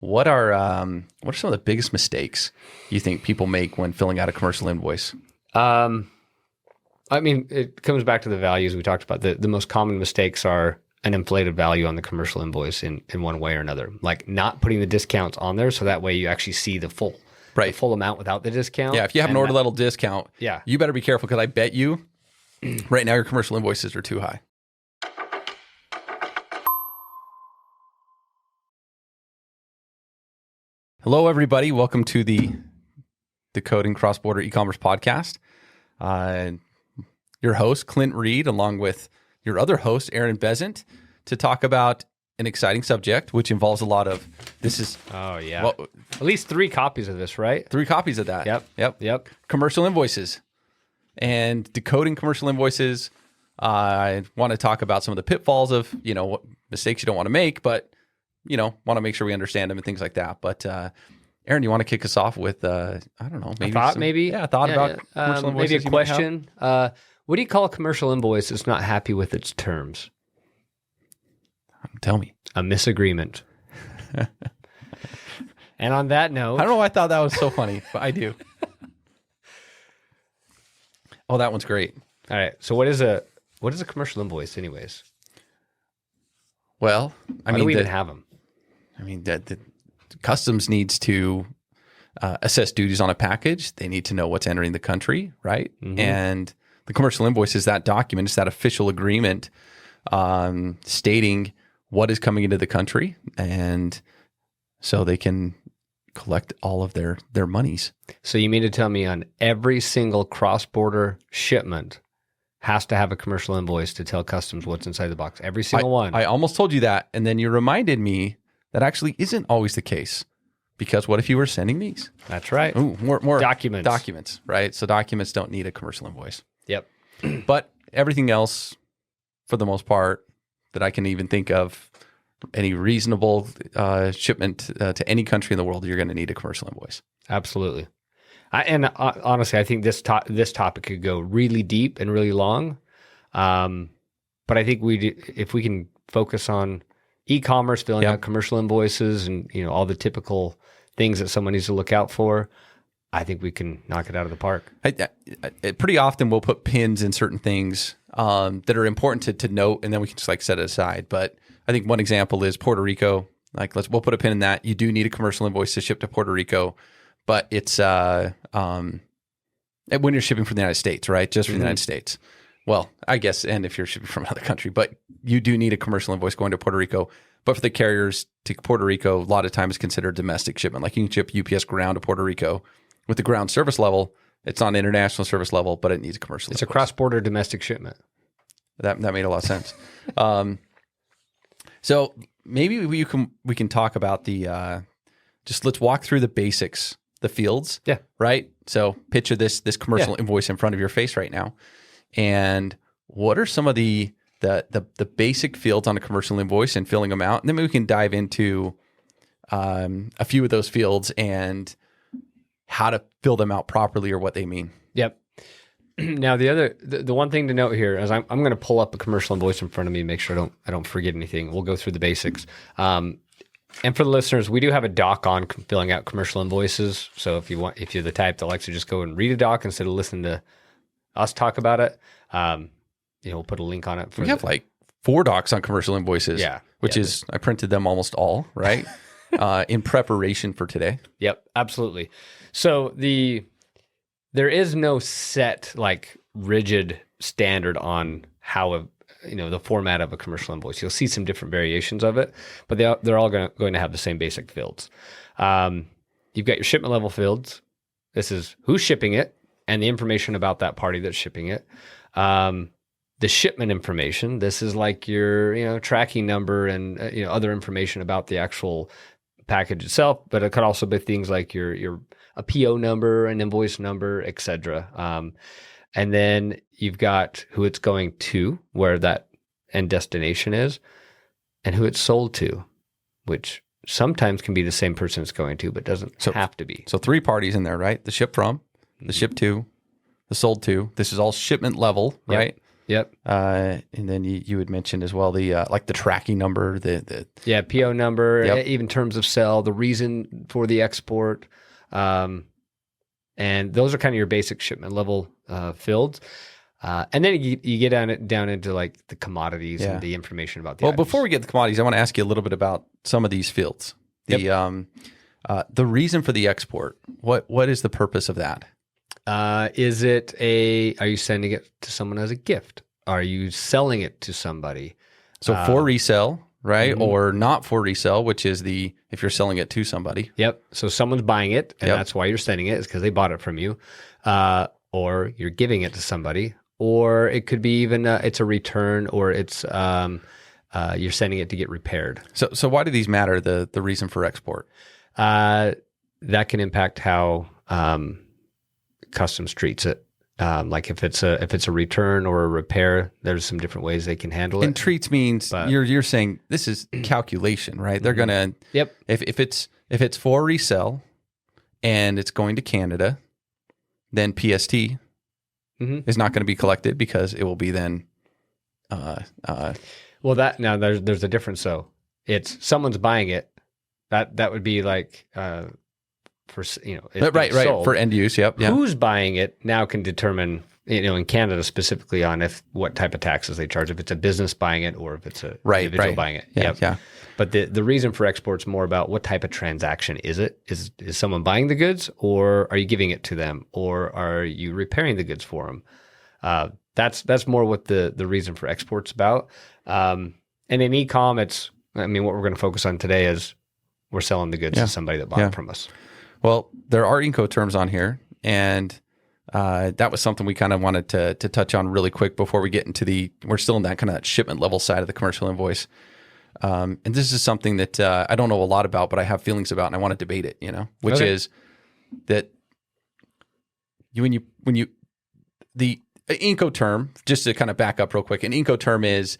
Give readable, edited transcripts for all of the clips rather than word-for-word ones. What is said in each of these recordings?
what are some of the biggest mistakes you think people make when filling out a commercial invoice? I mean, it comes back to the values we talked about. The most common mistakes are an inflated value on the commercial invoice in one way or another, like not putting the discounts on there so that way you actually see the full amount without the discount. Yeah, if you have an order level discount, you better be careful because I bet you right now your commercial invoices are too high. Hello, everybody. Welcome to the Decoding Cross-Border Ecommerce podcast. Your host, Clint Reid, along with your other host, Aaron Bezzant, to talk about an exciting subject, which involves a lot of, at least 3 copies of this, right? 3 copies of that. Yep. Commercial invoices and decoding commercial invoices. I want to talk about some of the pitfalls of, what mistakes you don't want to make, but want to make sure we understand them and things like that. But Aaron, you want to kick us off with, I don't know, maybe a thought about commercial invoices? Maybe a question. What do you call a commercial invoice that's not happy with its terms? Tell me. A misagreement. And on that note, I don't know why I thought that was so funny, but I do. Oh, that one's great. All right. So what is a commercial invoice anyways? Well, Why do we even have them? I mean, the customs needs to assess duties on a package. They need to know what's entering the country, right? Mm-hmm. And the commercial invoice is that document. It's that official agreement stating what is coming into the country, and so they can collect all of their monies. So you mean to tell me on every single cross-border shipment has to have a commercial invoice to tell customs what's inside the box? Every single one. I almost told you that, and then you reminded me that actually isn't always the case. Because what if you were sending these? That's right. Ooh, more documents. Documents, right? So documents don't need a commercial invoice. Yep. But everything else, for the most part, that I can even think of, any reasonable shipment to any country in the world, you're going to need a commercial invoice. Absolutely. Honestly, I think this topic could go really deep and really long. But I think if we can focus on e-commerce, filling out commercial invoices, and all the typical things that someone needs to look out for, I think we can knock it out of the park. Pretty often we'll put pins in certain things that are important to note, and then we can just set it aside. But I think one example is Puerto Rico. We'll put a pin in that. You do need a commercial invoice to ship to Puerto Rico, but it's when you're shipping from the United States, right? Just from the United States. Well, I guess, and if you're shipping from another country, but you do need a commercial invoice going to Puerto Rico. But for the carriers to Puerto Rico, a lot of times considered domestic shipment. Like you can ship UPS ground to Puerto Rico with the ground service level. It's on international service level, but it needs a commercial invoice. It's a cross-border domestic shipment. That made a lot of sense. So maybe we can talk about let's walk through the basics, the fields. Yeah. Right. So picture this commercial invoice in front of your face right now. And what are some of the basic fields on a commercial invoice and filling them out? And then we can dive into a few of those fields and how to fill them out properly or what they mean. Yep. Now the one thing to note here is I'm going to pull up a commercial invoice in front of me and make sure I don't forget anything. We'll go through the basics. And for the listeners, we do have a doc on filling out commercial invoices. So if you're the type that likes to just go and read a doc instead of listening to us talk about it, we'll put a link on it. We have 4 docs on commercial invoices. Yeah. Which is, I printed them almost all, right? In preparation for today. Yep, absolutely. So there is no set rigid standard on how the format of a commercial invoice. You'll see some different variations of it, but they're all going to have the same basic fields. You've got your shipment level fields. This is who's shipping it and the information about that party that's shipping it. The shipment information. This is your tracking number and other information about the actual package itself, but it could also be things like your a PO number, an invoice number, etc. And then you've got who it's going to, where that end destination is, and who it's sold to, which sometimes can be the same person it's going to, but doesn't have to be. So 3 parties in there, right? The ship from, the ship to, the sold to. This is all shipment level, right? Yep. And then you had mentioned as well the like the tracking number, Yeah, PO number, Yep. even terms of sell, the reason for the export, and those are kind of your basic shipment level fields. And then you get down into like the commodities Yeah. and the information about the Well, items. before we get to the commodities, I want to ask you a little bit about some of these fields. The reason for the export. What is the purpose of that? Are you sending it to someone as a gift? Are you selling it to somebody? So for resale, right? Mm-hmm. Or not for resale, which is if you're selling it to somebody. Yep. So someone's buying it, and that's why you're sending it, is because they bought it from you. Or you're giving it to somebody. Or it could be even it's a return, or it's you're sending it to get repaired. So why do these matter? The reason for export. That can impact how customs treats it. Like if it's a return or a repair, there's some different ways they can handle it. And treats means you're saying this is calculation, right? They're gonna if it's for resell and it's going to Canada, then PST is not going to be collected because it will be then. Well, there's a difference. So it's someone's buying it. That would be like for right sold. For end use. Yep. Yeah. Who's buying it now can determine, in Canada specifically, on what type of taxes they charge, if it's a business buying it or if it's a individual buying it. Yeah. Yep. Yeah. But the reason for export is more about what type of transaction is it? Is someone buying the goods, or are you giving it to them, or are you repairing the goods for them? That's more what the reason for export's about. And in e-com, what we're going to focus on today is we're selling the goods to somebody that bought it from us. Well, there are Incoterms on here, and that was something we kind of wanted to touch on really quick before we get into we're still in that kind of shipment level side of the commercial invoice. And this is something that I don't know a lot about, but I have feelings about, and I want to debate it, which is that the Incoterm, just to kind of back up real quick, an Incoterm is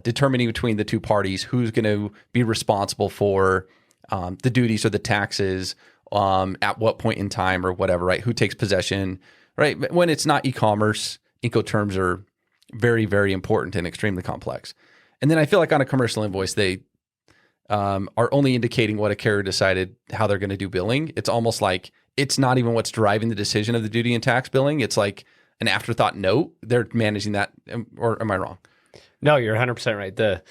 determining between the two parties who's going to be responsible for the duties or the taxes at what point in time or whatever, right? Who takes possession, right? When it's not e-commerce, Incoterms are very, very important and extremely complex. And then I feel like on a commercial invoice, they are only indicating what a carrier decided how they're going to do billing. It's almost like it's not even what's driving the decision of the duty and tax billing. It's like an afterthought note. They're managing that, or am I wrong? No, you're 100% right. The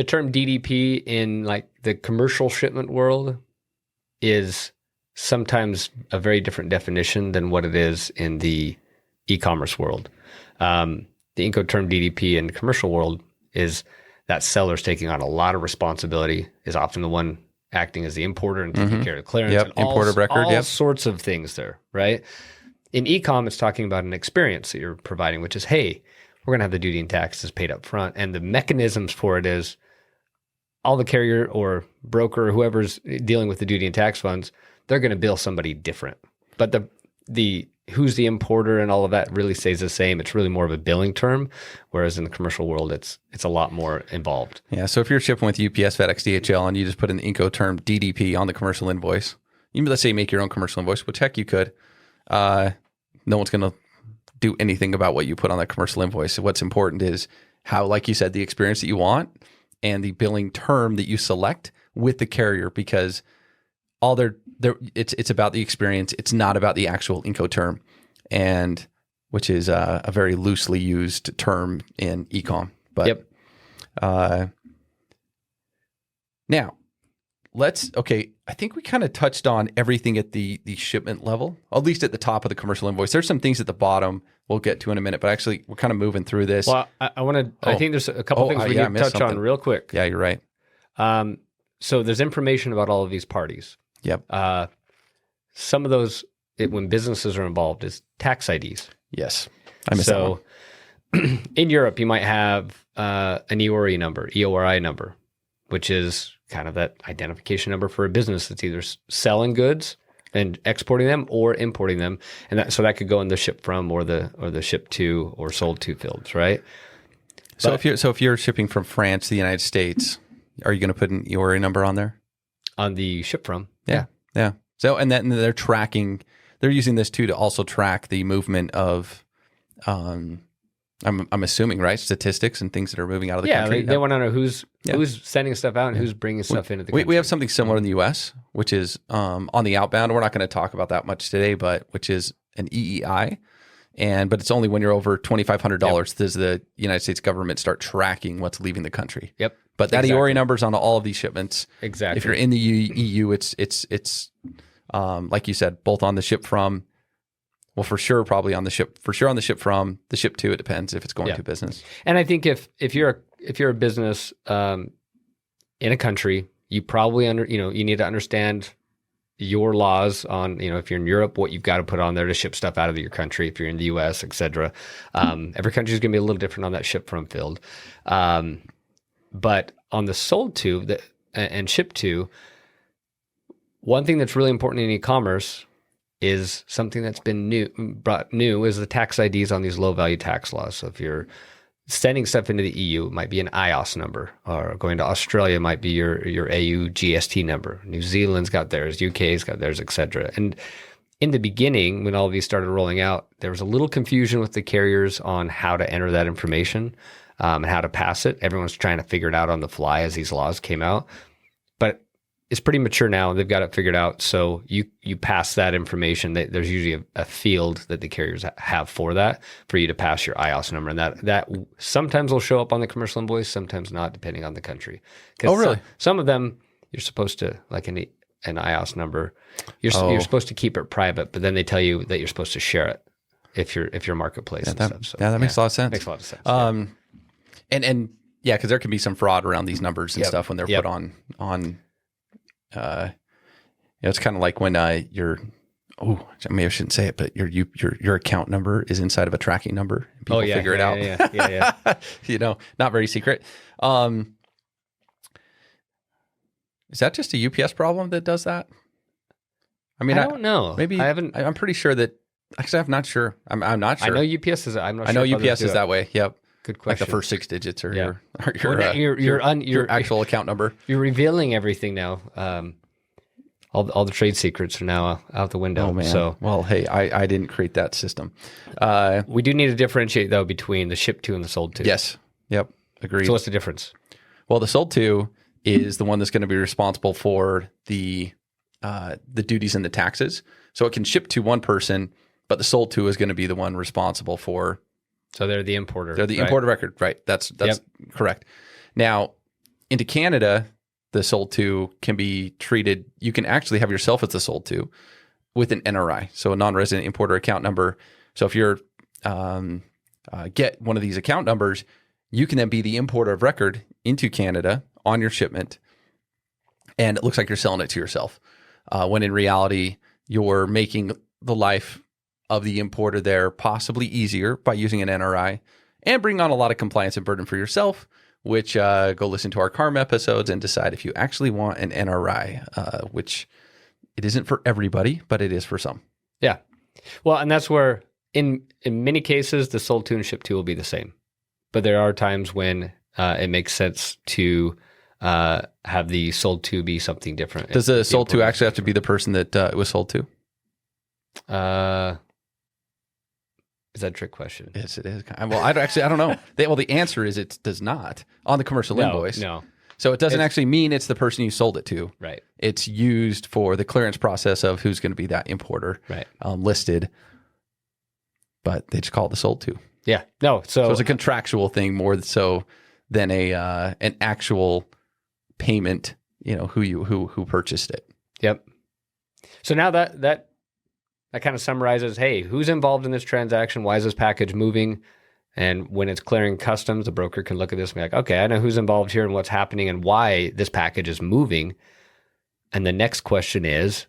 term DDP in like the commercial shipment world is sometimes a very different definition than what it is in the e-commerce world. The Incoterm DDP in the commercial world is that seller's taking on a lot of responsibility, is often the one acting as the importer and taking care of the clearance. Yep, and importer of record. All sorts of things there, right? In e-com, it's talking about an experience that you're providing, which is, hey, we're going to have the duty and taxes paid up front. And the mechanisms for it is all the carrier or broker or whoever's dealing with the duty and tax funds, they're going to bill somebody different. But the who's the importer and all of that really stays the same. It's really more of a billing term, whereas in the commercial world, it's a lot more involved. Yeah. So if you're shipping with UPS, FedEx, DHL, and you just put in the Incoterm DDP on the commercial invoice, let's say you make your own commercial invoice, which heck you could. No one's going to do anything about what you put on that commercial invoice. What's important is how, like you said, the experience that you want and the billing term that you select with the carrier, because it's about the experience. It's not about the actual Incoterm, and which is a very loosely used term in e-com. But now I think we kind of touched on everything at the shipment level, at least at the top of the commercial invoice. There's some things at the bottom we'll get to in a minute, but actually we're kind of moving through this. Well, I think there's a couple things we need to touch on real quick. Yeah, you're right. So there's information about all of these parties. Yep. Some of those, when businesses are involved, is tax IDs. Yes. I missed that one. In Europe, you might have an EORI number, which is kind of that identification number for a business that's either selling goods and exporting them or importing them, and that could go in the ship from or the ship to or sold to fields, right? So if you're shipping from France to the United States, are you going to put an EORI number on there? On the ship from? Yeah. So and then they're using this too to also track the movement of I'm assuming, right? Statistics and things that are moving out of the country. They want to know who's sending stuff out and who's bringing stuff into the country. We have something similar in the U.S., which is on the outbound. We're not going to talk about that much today, but which is an EEI. But it's only when you're over $2,500 does the United States government start tracking what's leaving the country. Yep. But that EORI number's on all of these shipments. Exactly. If you're in the EU, it's like you said, both on the ship from. Well, for sure, probably on the ship. For sure, on the ship from, the ship to. It depends if it's going to business. And I think if you're a business in a country, you probably you need to understand your laws on, if you're in Europe, what you've got to put on there to ship stuff out of your country. If you're in the U.S., et cetera, every country is going to be a little different on that ship from field. But on the sold to and ship to, one thing that's really important in e-commerce is something that's been brought new is the tax IDs on these low value tax laws. So if you're sending stuff into the EU, it might be an IOS number, or going to Australia might be your AU GST number. New Zealand's got theirs, UK's got theirs, et cetera. And in the beginning, when all of these started rolling out, there was a little confusion with the carriers on how to enter that information and how to pass it. Everyone's trying to figure it out on the fly as these laws came out. But it's pretty mature now. They've got it figured out. So you pass that information. There's usually a field that the carriers have for that, for you to pass your IOS number. And that sometimes will show up on the commercial invoice, sometimes not, depending on the country. Oh, really? Some of them, you're supposed to, like an IOS number, you're supposed to keep it private, but then they tell you that you're supposed to share it if you're marketplace and stuff. So, that makes a lot of sense. Makes a lot of sense. And because there can be some fraud around these numbers and stuff when they're put on. It's kind of like when maybe I shouldn't say it, but your account number is inside of a tracking number. And people figure it out. Yeah. Not very secret. Is that just a UPS problem that does that? I mean, I don't know. Maybe I haven't. I'm pretty sure that. Actually, I'm not sure. I'm not sure. I know UPS is. I'm not. I know UPS is that way. Yep. Good question. Like the first 6 digits or your actual account number. You're revealing everything now. All the trade secrets are now out the window. Oh man. So, well, hey, I didn't create that system. We do need to differentiate though between the ship to and the sold to. Yes. Yep. Agreed. So what's the difference? Well, the sold to is the one that's going to be responsible for the duties and the taxes. So it can ship to one person, but the sold to is going to be the one responsible for. So they're the importer. They're the importer record, right? That's correct. Now, into Canada, the sold to can be treated. You can actually have yourself as the sold to with an NRI, so a non-resident importer account number. So if you're get one of these account numbers, you can then be the importer of record into Canada on your shipment, and it looks like you're selling it to yourself. When in reality, you're making the life of the importer there possibly easier by using an NRI, and bring on a lot of compliance and burden for yourself, which go listen to our CARM episodes and decide if you actually want an NRI, which it isn't for everybody, but it is for some. Yeah. Well, and that's where in many cases, the sold to and ship to will be the same. But there are times when it makes sense to have the sold to be something different. Does the sold to actually have to be the person that it was sold to? Is that a trick question? Yes, it is. Well, I don't know. The answer is it does not on the commercial invoice. No. So it doesn't actually mean it's the person you sold it to. Right. It's used for the clearance process of who's going to be that importer listed. But they just call it the sold to. Yeah. No. So it's a contractual thing more so than an actual payment. Who purchased it. Yep. So now that kind of summarizes, hey, who's involved in this transaction? Why is this package moving? And when it's clearing customs, the broker can look at this and be like, okay, I know who's involved here and what's happening and why this package is moving. And the next question is,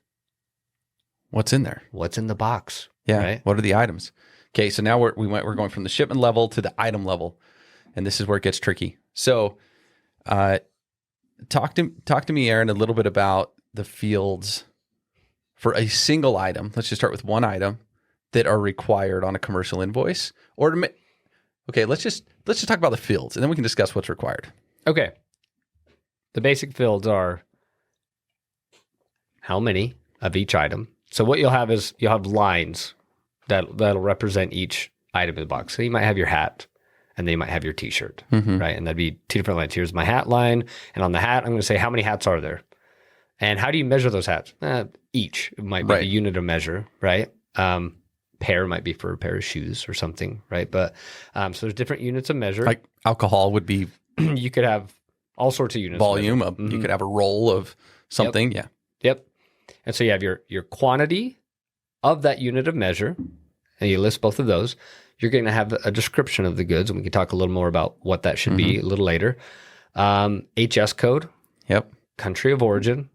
what's in there? What's in the box? Yeah. Right? What are the items? Okay, so now we're going from the shipment level to the item level, and this is where it gets tricky. So, talk to me, Aaron, a little bit about the fields for a single item. Let's just start with one item that are required on a commercial invoice. Let's just talk about the fields, and then we can discuss what's required. Okay, the basic fields are how many of each item. So what you'll have is lines that'll represent each item in the box. So you might have your hat, and then you might have your T-shirt, Mm-hmm. right? And that'd be two different lines. Here's my hat line, and on the hat, I'm going to say how many hats are there, and how do you measure those hats? Each it might be Right. the unit of measure, right? Pair might be for a pair of shoes or something, right? But so there's different units of measure. Like alcohol would be You could have all sorts of units. volume. Of measure. You could have a roll of something. Yeah. Yep. And so you have your quantity of that unit of measure, and you list both of those. You're going to have a description of the goods, and we can talk a little more about what that should be a little later. HS code, Yep. country of origin,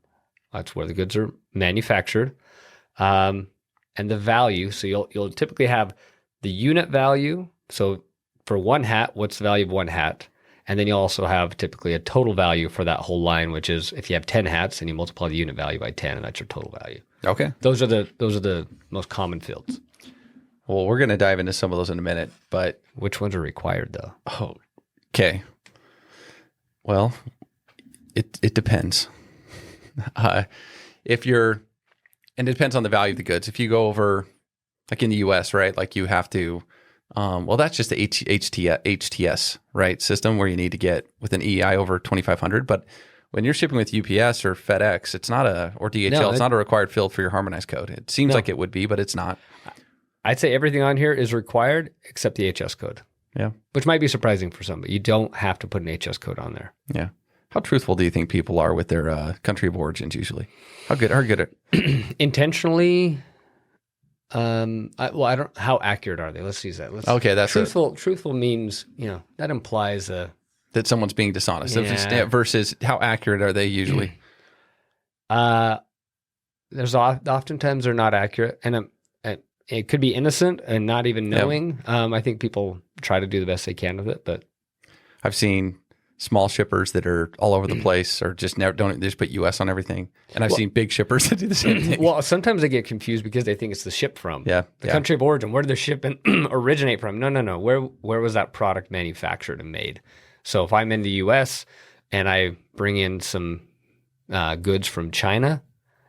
that's where the goods are manufactured, and the value. So you'll typically have the unit value. So for one hat, what's the value of one hat? And then you'll also have typically a total value for that whole line, which is if you have 10 hats and you multiply the unit value by 10, and that's your total value. Okay. Those are the most common fields. Well, we're going to dive into some of those in a minute, but Which ones are required though? oh, okay. Well, it depends. If you're, and it depends on the value of the goods. If you go over, like in the U.S., right? Like you have to. Well, that's just the HTS, right, system where you need to get with an EI over 2,500. But when you're shipping with UPS or FedEx, it's not or DHL, it's not a required field for your harmonized code. It seems like it would be, but it's not. I'd say everything on here is required except the HS code. Yeah. Which might be surprising for some, but you don't have to put an HS code on there. Yeah. How truthful do you think people are with their country of origins usually? How good are intentionally? I don't. How accurate are they? Let's use that. Okay, that's truthful. Truthful means that implies that someone's being dishonest. Yeah. Versus how accurate are they usually? There's oftentimes they're not accurate, and it could be innocent and not even knowing. Yep. I think people try to do the best they can with it, but I've seen small shippers that are all over the place or just never they just put US on everything. And I've seen big shippers that do the same thing. Well, sometimes they get confused because they think it's the ship from. Yeah. The country of origin. Where did the shipment originate from? No. Where was that product manufactured and made? So if I'm in the US and I bring in some goods from China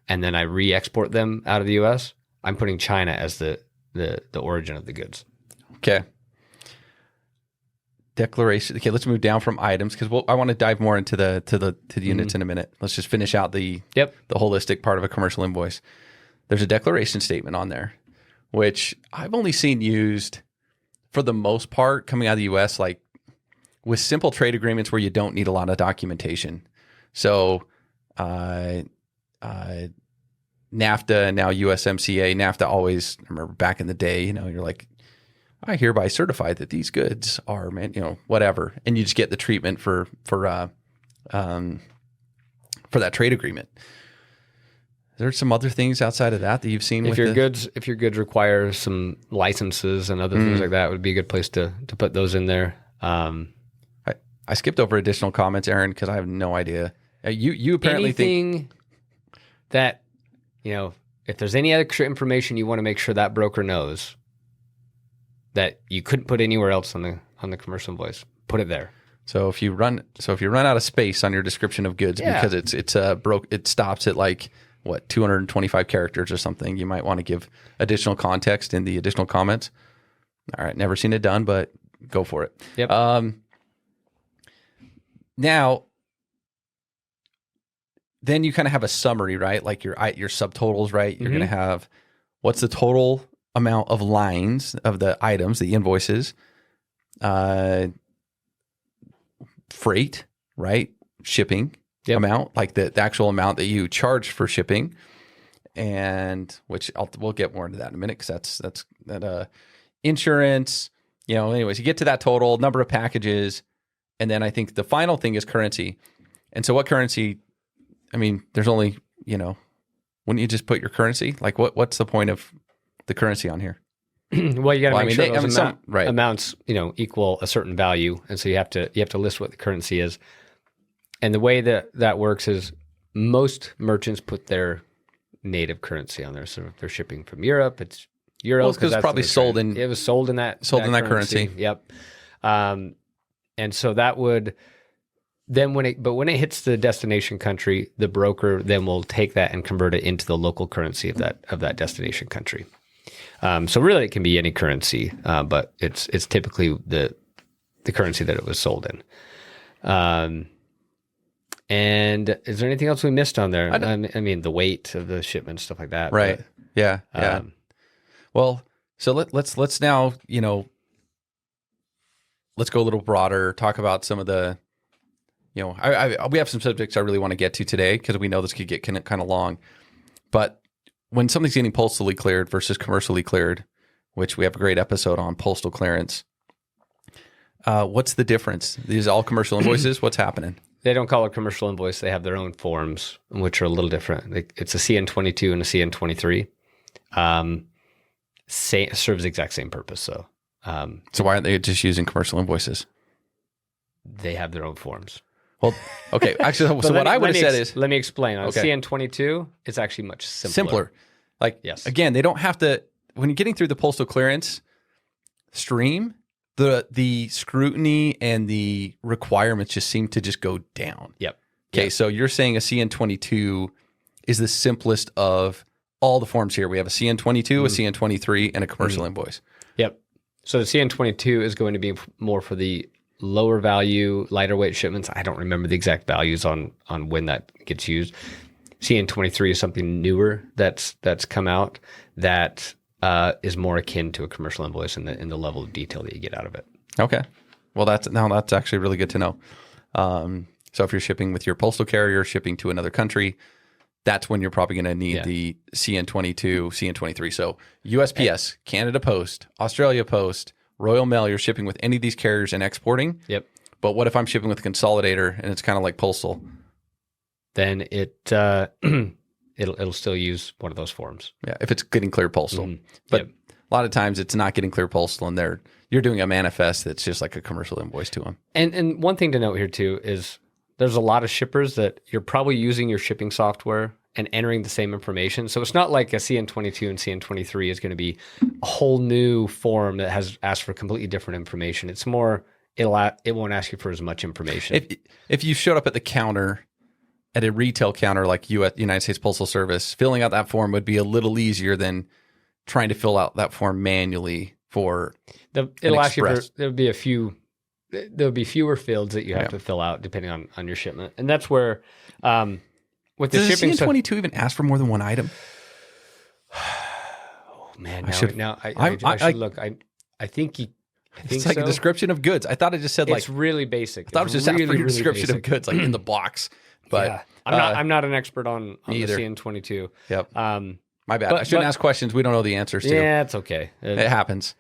and then I re-export them out of the US, I'm putting China as the origin of the goods. Okay. Declaration. Okay, let's move down from items because I want to dive more into the units in a minute. Let's just finish out the holistic part of a commercial invoice. There's a declaration statement on there, which I've only seen used for the most part coming out of the US, like with simple trade agreements where you don't need a lot of documentation. So NAFTA and now USMCA. NAFTA always, I remember back in the day, you're like, I hereby certify that these goods are, whatever, and you just get the treatment for that trade agreement. Is there some other things outside of that you've seen? If your goods require some licenses and other things like that, it would be a good place to put those in there. I skipped over additional comments, Aaron, because I have no idea. You apparently think that if there's any extra information you want to make sure that broker knows that you couldn't put anywhere else on the commercial invoice, put it there. So if you run out of space on your description of goods because it stops at like 225 characters or something, you might want to give additional context in the additional comments. All right, never seen it done, but go for it. Yep. Now, then you kind of have a summary, right? Like your subtotals, right? You're going to have what's the total amount of lines of the items, the invoices, freight, right? Shipping amount, like the actual amount that you charge for shipping, and which we'll get more into that in a minute because that's insurance. Anyways, you get to that total number of packages, and then I think the final thing is currency. And so, what currency? I mean, there's only wouldn't you just put your currency? Like, what's the point of the currency on here? Well, you got to make sure those right. amounts, equal a certain value, and so you have to list what the currency is. And the way that works is most merchants put their native currency on there. So if they're shipping from Europe, it's euro. Well, because it's probably sold in. It was sold in that currency. Yep. And so that would then when it hits the destination country, the broker then will take that and convert it into the local currency of that destination country. So really, it can be any currency, but it's typically the currency that it was sold in. And is there anything else we missed on there? I mean, the weight of the shipment, stuff like that. Right. But, yeah. Well, so let's now, let's go a little broader, talk about some of the, we have some subjects I really want to get to today because we know this could get kind of long. But when something's getting postally cleared versus commercially cleared, which we have a great episode on postal clearance, what's the difference? These are all commercial invoices. What's happening? They don't call it commercial invoice. They have their own forms, which are a little different. It's a CN22 and a CN23. Serves the exact same purpose. So why aren't they just using commercial invoices? They have their own forms. Well, okay. Actually, so what I would have said is... Let me explain. On okay. CN22, it's actually much simpler. Like, yes. Again, they don't have to... When you're getting through the postal clearance stream, the scrutiny and the requirements just seem to just go down. Yep. Okay, so you're saying a CN22 is the simplest of all the forms here. We have a CN22, a CN23, and a commercial invoice. Yep. So the CN22 is going to be more for the lower value, lighter weight shipments. I don't remember the exact values on when that gets used. CN23 is something newer that's come out that is more akin to a commercial invoice in the level of detail that you get out of it. Okay. Well, that's actually really good to know. So if you're shipping with your postal carrier, shipping to another country, that's when you're probably going to need the CN22, CN23. So USPS, Canada Post, Australia Post, Royal Mail, you're shipping with any of these carriers and exporting. Yep. But what if I'm shipping with a consolidator and it's kind of like postal? Then it'll still use one of those forms. Yeah, if it's getting clear postal. Mm-hmm. But a lot of times it's not getting clear postal, and you're doing a manifest that's just like a commercial invoice to them. And one thing to note here too is there's a lot of shippers that you're probably using your shipping software and entering the same information. So it's not like a CN22 and CN23 is going to be a whole new form that has asked for completely different information. It's more, it won't ask you for as much information. If you showed up at the counter, at a retail counter like United States Postal Service, filling out that form would be a little easier than trying to fill out that form manually for it'll ask you for, there'll be fewer fields that you have to fill out depending on your shipment. And that's where with the Does shipping the CN22 even ask for more than one item? Oh man, I should look. I think it's like a description of goods. I thought it just said it's really basic. I thought it was just really, a description of goods, like in the box. But I'm not an expert on the CN22. Yep. My bad. I shouldn't ask questions we don't know the answers to. Yeah, it's okay. It happens.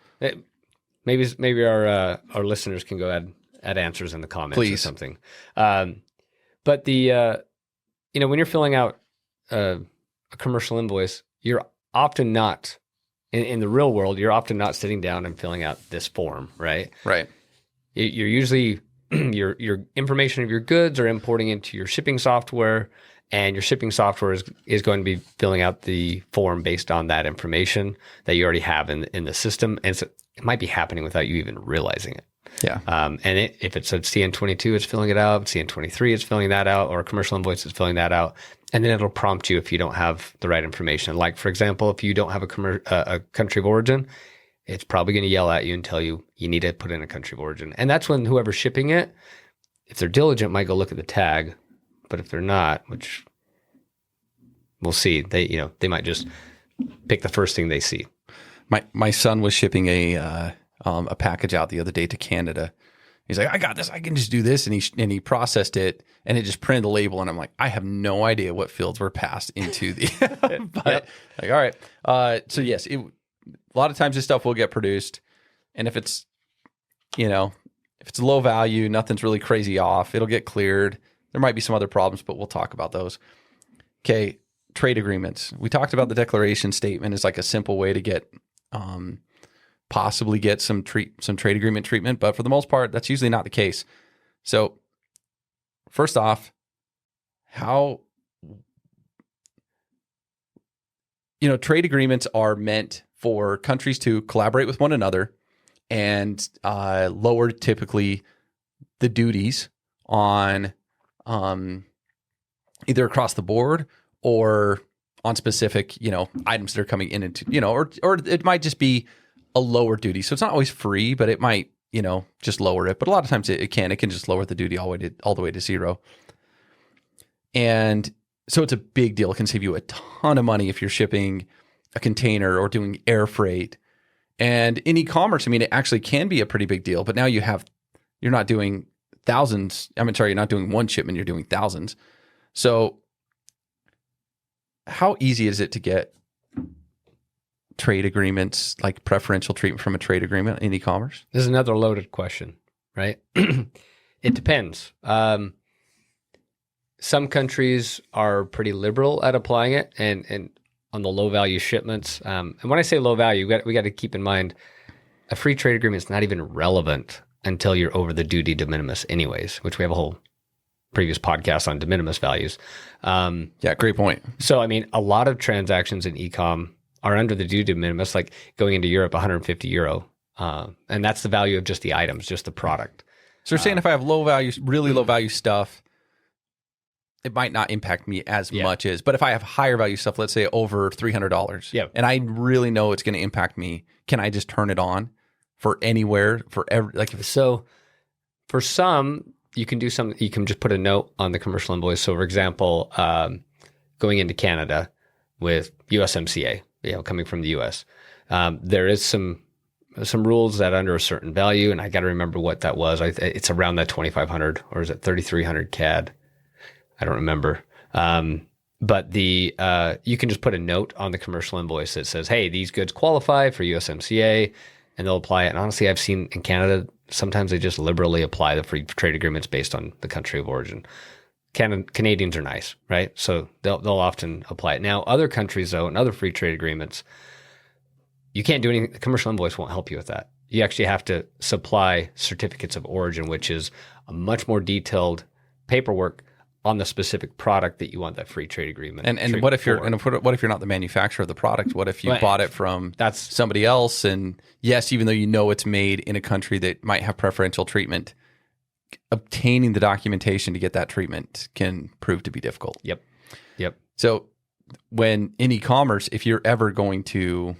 Maybe our listeners can go add answers in the comments or something. But the when you're filling out a commercial invoice, you're often not in the real world. You're often not sitting down and filling out this form, right? Right. You're usually your information of your goods are importing into your shipping software, and your shipping software is going to be filling out the form based on that information that you already have in the system, and so it might be happening without you even realizing it. Yeah. If it's a CN22, it's filling it out. CN23 is filling that out, or a commercial invoice is filling that out. And then it'll prompt you if you don't have the right information. Like, for example, if you don't have a country of origin, it's probably going to yell at you and tell you need to put in a country of origin. And that's when whoever's shipping it, if they're diligent, might go look at the tag. But if they're not, which we'll see, they might just pick the first thing they see. My son was shipping a package out the other day to Canada. He's like, I got this. I can just do this. And he processed it, and it just printed the label. And I'm like, I have no idea what fields were passed into the, but like, all right. So yes, a lot of times this stuff will get produced. And if it's low value, nothing's really crazy off, it'll get cleared. There might be some other problems, but we'll talk about those. Okay. Trade agreements. We talked about the declaration statement as like a simple way to get, possibly get some trade agreement treatment, but for the most part, that's usually not the case. So first off, trade agreements are meant for countries to collaborate with one another and lower typically the duties on either across the board or on specific, items that are coming in into, or it might just be a lower duty. So it's not always free, but it might, just lower it. But a lot of times it can just lower the duty all the way to zero. And so it's a big deal. It can save you a ton of money if you're shipping a container or doing air freight. And in e-commerce, it actually can be a pretty big deal, but now you're not doing thousands. You're not doing one shipment, you're doing thousands. So how easy is it to get trade agreements, like preferential treatment from a trade agreement in e-commerce? This is another loaded question, right? It depends. Some countries are pretty liberal at applying it, and on the low value shipments. And when I say low value, we got to keep in mind a free trade agreement is not even relevant until you're over the duty de minimis, anyways. Which we have a whole previous podcast on de minimis values. Yeah, great point. So a lot of transactions in e-com are under the duty de minimis, like going into Europe, 150 euro, and that's the value of just the items, just the product. So you're saying if I have really low value stuff, it might not impact me as much as, but if I have higher value stuff, let's say over $300, and I really know it's going to impact me, can I just turn it on for anywhere, for every, So for some, you can do something, you can just put a note on the commercial invoice. So for example, going into Canada with USMCA, coming from the US, there is some rules that under a certain value, and I got to remember what that was. It's around that 2,500, or is it 3,300 CAD? I don't remember. But you can just put a note on the commercial invoice that says, hey, these goods qualify for USMCA, and they'll apply it. And honestly, I've seen in Canada, sometimes they just liberally apply the free trade agreements based on the country of origin. Canadians are nice, right? So they'll often apply it. Now, other countries, though, and other free trade agreements, you can't do anything. The commercial invoice won't help you with that. You actually have to supply certificates of origin, which is a much more detailed paperwork on the specific product that you want that free trade agreement. And what if you're not the manufacturer of the product? What if you bought it from somebody else? And yes, even though it's made in a country that might have preferential treatment, obtaining the documentation to get that treatment can prove to be difficult. Yep. So when in e-commerce, if you're ever going to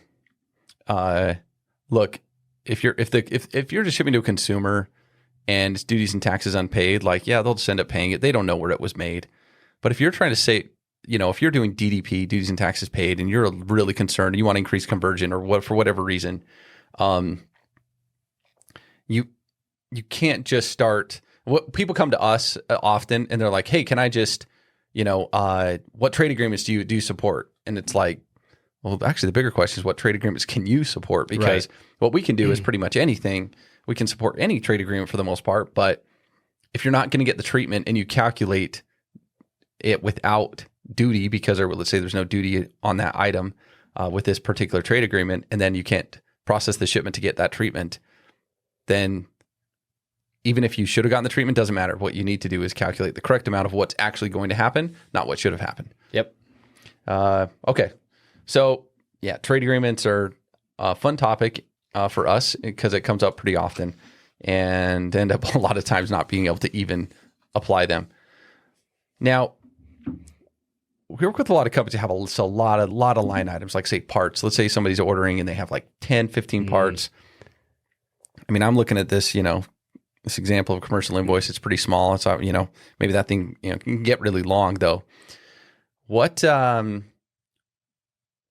look, if you're just shipping to a consumer and it's duties and taxes unpaid, they'll just end up paying it. They don't know where it was made. But if you're trying to say, if you're doing DDP, duties and taxes paid, and you're really concerned and you want to increase conversion or for whatever reason, you can't just start. People come to us often and they're like, hey, can I just, what trade agreements do you support? And it's like, well, actually the bigger question is what trade agreements can you support? Because what we can do is pretty much anything. We can support any trade agreement for the most part, but if you're not going to get the treatment and you calculate it without duty, because let's say there's no duty on that item with this particular trade agreement, and then you can't process the shipment to get that treatment, then even if you should have gotten the treatment, doesn't matter. What you need to do is calculate the correct amount of what's actually going to happen, not what should have happened. Yep. Okay. So yeah, trade agreements are a fun topic for us because it comes up pretty often and end up a lot of times not being able to even apply them. Now, we work with a lot of companies that have a lot of line items, like say parts. Let's say somebody's ordering and they have like 10, 15 parts. I'm looking at this, this example of a commercial invoice. It's pretty small. It's, maybe that thing, can get really long though.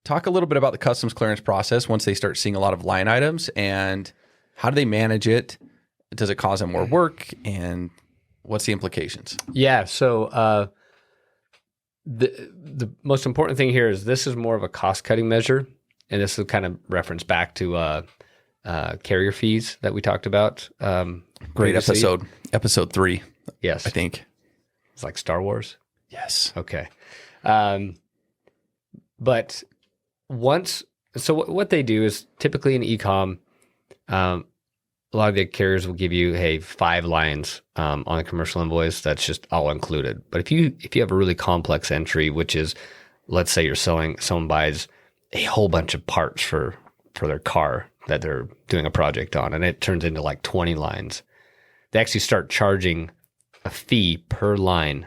Talk a little bit about the customs clearance process once they start seeing a lot of line items, and how do they manage it? Does it cause them more work, and what's the implications? Yeah. So the most important thing here is this is more of a cost cutting measure, and this will kind of reference back to carrier fees that we talked about. Great episode 3. Yes, I think it's like Star Wars. Yes. Okay. But what they do is typically in e-com, a lot of the carriers will give you, 5 lines on a commercial invoice. That's just all included. But if you have a really complex entry, which is, let's say someone buys a whole bunch of parts for their car that they're doing a project on, and it turns into like 20 lines, they actually start charging a fee per line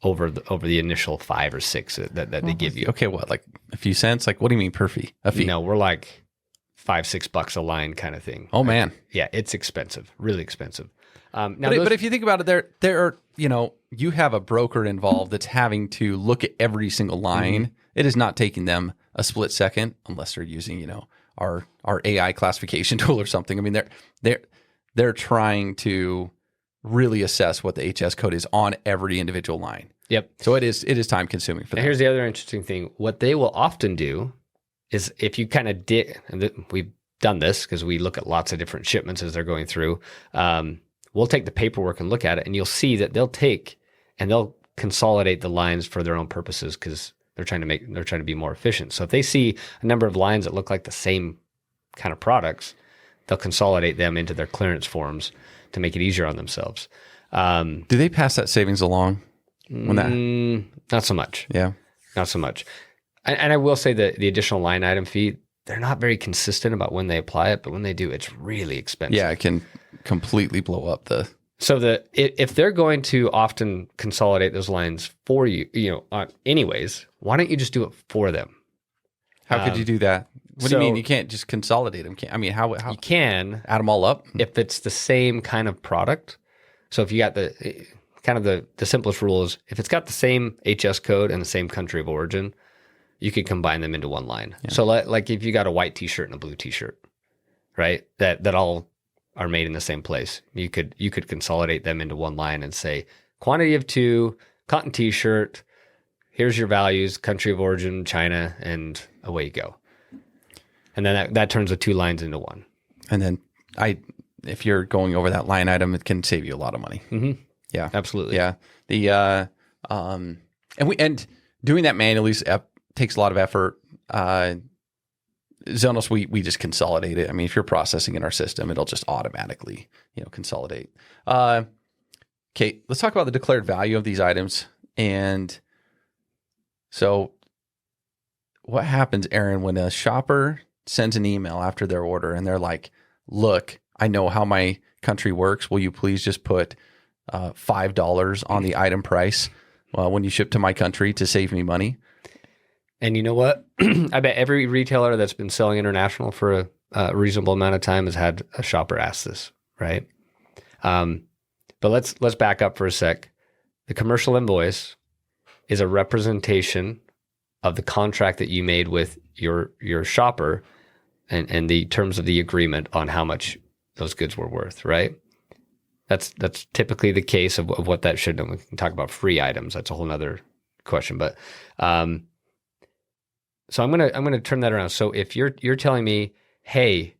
over the initial 5 or 6 that they give you. Okay, what, like a few cents? Like, what do you mean per fee? A fee? No, we're like $5-6 a line kind of thing. Oh man, yeah, it's expensive, really expensive. Now, but if you think about it, there are, you have a broker involved that's having to look at every single line. Mm-hmm. It is not taking them a split second unless they're using, our AI classification tool or something. I mean, they're trying to really assess what the HS code is on every individual line. Yep. So it is time consuming for them. And here's the other interesting thing. What they will often do is if you kind of we've done this because we look at lots of different shipments as they're going through. We'll take the paperwork and look at it, and you'll see that they'll consolidate the lines for their own purposes because they're trying to be more efficient. So if they see a number of lines that look like the same kind of products, they'll consolidate them into their clearance forms to make it easier on themselves. Do they pass that savings along? Not so much. Yeah. Not so much. And I will say that the additional line item fee, they're not very consistent about when they apply it, but when they do, it's really expensive. Yeah, it can completely blow up the... So if they're going to often consolidate those lines for you, anyways, why don't you just do it for them? How could you do that? What do you mean? You can't just consolidate them? How you can add them all up if it's the same kind of product. So if you got the simplest rule is if it's got the same HS code and the same country of origin, you could combine them into one line. Yeah. So like if you got a white T-shirt and a blue T-shirt, right? That all are made in the same place. You could consolidate them into one line and say quantity of 2, cotton T-shirt. Here's your values, country of origin, China, and away you go. And then that turns the 2 lines into one. And then if you're going over that line item, it can save you a lot of money. Mm-hmm. Yeah, absolutely. Yeah. And doing that manually takes a lot of effort. Zonos, we just consolidate it. I mean, if you're processing in our system, it'll just automatically, consolidate. Okay, let's talk about the declared value of these items. And so what happens, Aaron, when a shopper sends an email after their order and they're like, look, I know how my country works. Will you please just put $5 on the item price when you ship to my country to save me money? And you know what? I bet every retailer that's been selling international for a reasonable amount of time has had a shopper ask this, right? But let's back up for a sec. The commercial invoice is a representation of the contract that you made with your shopper and the terms of the agreement on how much those goods were worth, right? That's typically the case of what that should. And we can talk about free items. That's a whole nother question. But so I'm gonna turn that around. So if you're telling me, hey,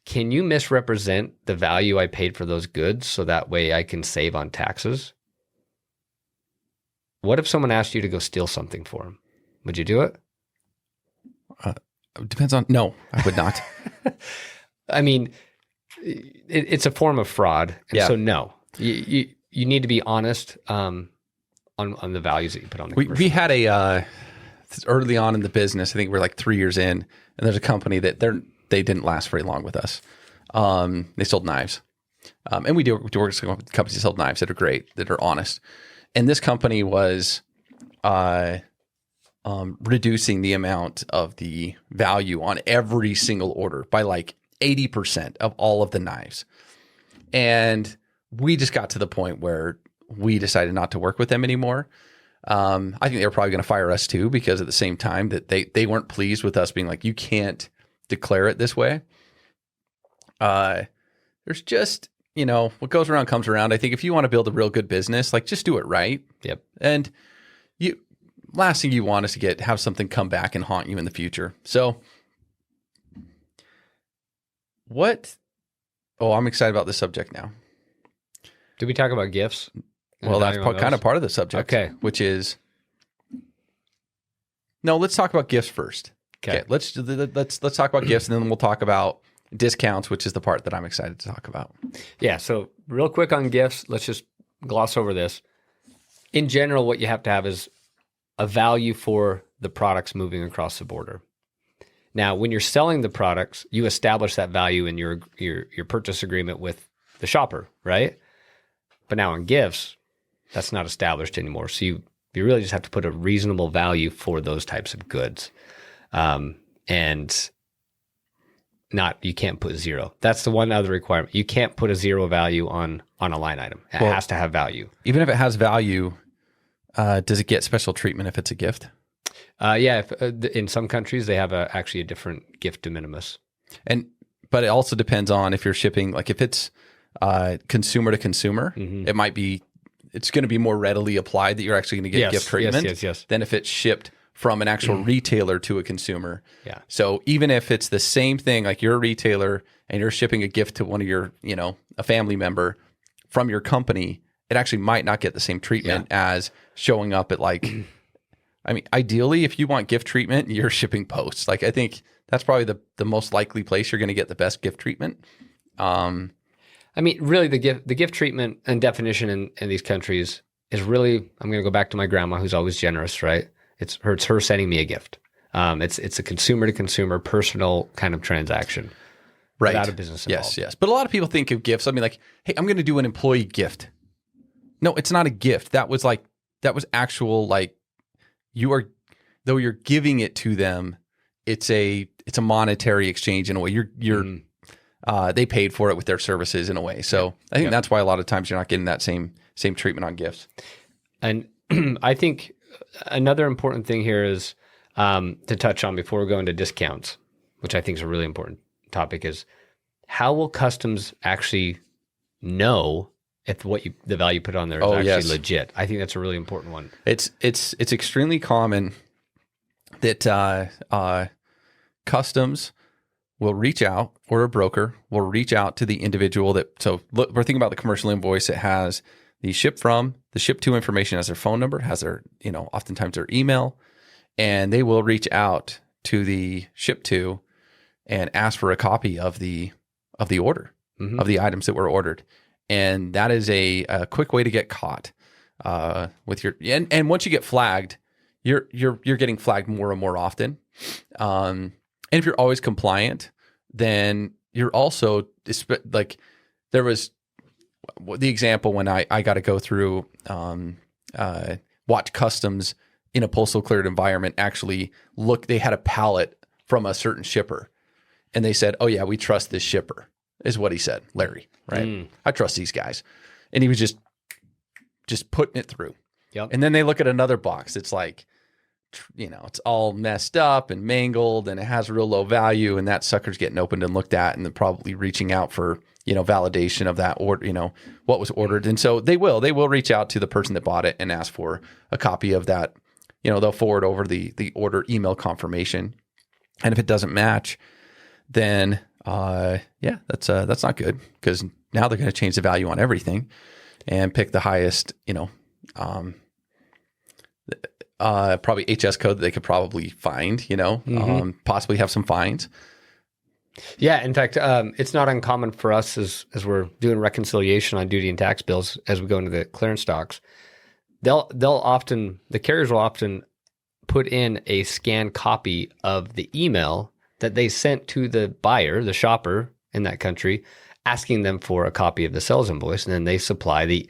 can you misrepresent the value I paid for those goods so that way I can save on taxes? What if someone asked you to go steal something for them? Would you do it? Depends on. No, I would not. I mean, it's a form of fraud, and so no, you need to be honest on the values that you put on the commercial. We had early on in the business. I think we're like 3 years in, and there's a company that they didn't last very long with us. They sold knives, and we do work with companies that sell knives that are great, that are honest. And this company was reducing the amount of the value on every single order by like 80% of all of the knives. And we just got to the point where we decided not to work with them anymore. I think they were probably going to fire us too, because at the same time that they weren't pleased with us being like, you can't declare it this way. There's just, what goes around comes around. I think if you want to build a real good business, like just do it right. Yep. And last thing you want is to have something come back and haunt you in the future. So I'm excited about this subject now. Did we talk about gifts? Well, that's kind of part of the subject. Okay. Which is, no, let's talk about gifts first. Okay. Let's talk about gifts, and then we'll talk about discounts, which is the part that I'm excited to talk about. Yeah. So real quick on gifts, let's just gloss over this. In general, what you have to have is a value for the products moving across the border. Now, when you're selling the products, you establish that value in your purchase agreement with the shopper, right? But now on gifts, That's not established anymore. So you really just have to put a reasonable value for those types of goods. And you can't put zero. That's the one other requirement. You can't put a zero value on a line item. It has to have value. Even if it has value, does it get special treatment if it's a gift? In some countries they have actually a different gift de minimis. But it also depends on if you're shipping, like if it's consumer to consumer, it's going to be more readily applied that you're actually going to get gift treatment than if it's shipped from an actual retailer to a consumer. Yeah. So even if it's the same thing, like you're a retailer and you're shipping a gift to one of your, a family member from your company, it actually might not get the same treatment as showing up at ideally, if you want gift treatment, you're shipping post. Like I think that's probably the most likely place you're going to get the best gift treatment. Really the gift treatment and definition in these countries is really, I'm going to go back to my grandma who's always generous, right? It's her sending me a gift. It's a consumer to consumer personal kind of transaction. Right. Without a business involved. Yes. But a lot of people think of gifts. Like, hey, I'm going to do an employee gift. No, it's not a gift. That was actual, though you're giving it to them, it's a monetary exchange in a way. They paid for it with their services in a way. So I think that's why a lot of times you're not getting that same treatment on gifts. And I think another important thing here is to touch on before we go into discounts, which I think is a really important topic, is how will customs actually know if the value put on there is actually legit? I think that's a really important one. It's extremely common that customs will reach out, or a broker will reach out to the individual so look, we're thinking about the commercial invoice. It has the ship from, the ship to information, has their phone number, has their, oftentimes their email, and they will reach out to the ship to and ask for a copy of the order, of the items that were ordered. And that is a quick way to get caught with your, and once you get flagged, you're getting flagged more and more often. And if you're always compliant, then you're also there was the example when I got to go through watch customs in a postal cleared environment. Actually, they had a pallet from a certain shipper, and they said, "Oh yeah, we trust this shipper," is what he said, Larry. Right? I trust these guys, and he was just putting it through. Yep. And then they look at another box. It's like, it's all messed up and mangled, and it has real low value, and that sucker's getting opened and looked at, and they're probably reaching out for, validation of that order, what was ordered. And so they will reach out to the person that bought it and ask for a copy of that. They'll forward over the order email confirmation. And if it doesn't match, then that's not good, because now they're going to change the value on everything and pick the highest, probably HS code that they could probably find, possibly have some fines. Yeah. In fact, it's not uncommon for us as we're doing reconciliation on duty and tax bills, as we go into the clearance stocks, the carriers will often put in a scanned copy of the email that they sent to the buyer, the shopper in that country, asking them for a copy of the sales invoice. And then they supply the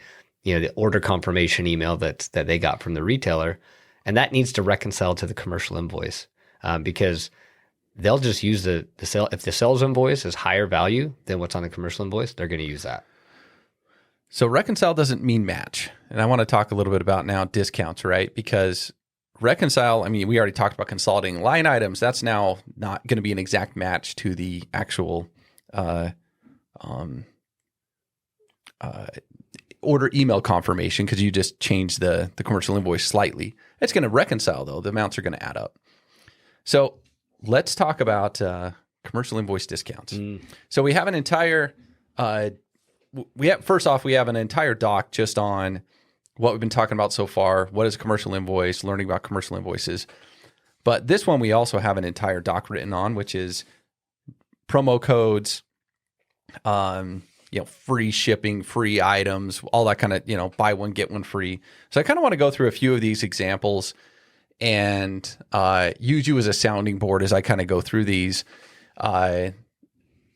order confirmation email that they got from the retailer. And that needs to reconcile to the commercial invoice, because they'll just use the sale. If the sales invoice is higher value than what's on the commercial invoice, they're going to use that. So reconcile doesn't mean match. And I want to talk a little bit about now discounts, right? Because reconcile, we already talked about consolidating line items. That's now not going to be an exact match to the actual order email confirmation, because you just changed the commercial invoice slightly. It's going to reconcile, though. The amounts are going to add up. So let's talk about commercial invoice discounts. So we have an entire we have an entire doc just on what we've been talking about so far. What is a commercial invoice? Learning about commercial invoices. But this one we also have an entire doc written on, which is promo codes, free shipping, free items, all that kind of, buy one, get one free. So I kind of want to go through a few of these examples and use you as a sounding board as I kind of go through these.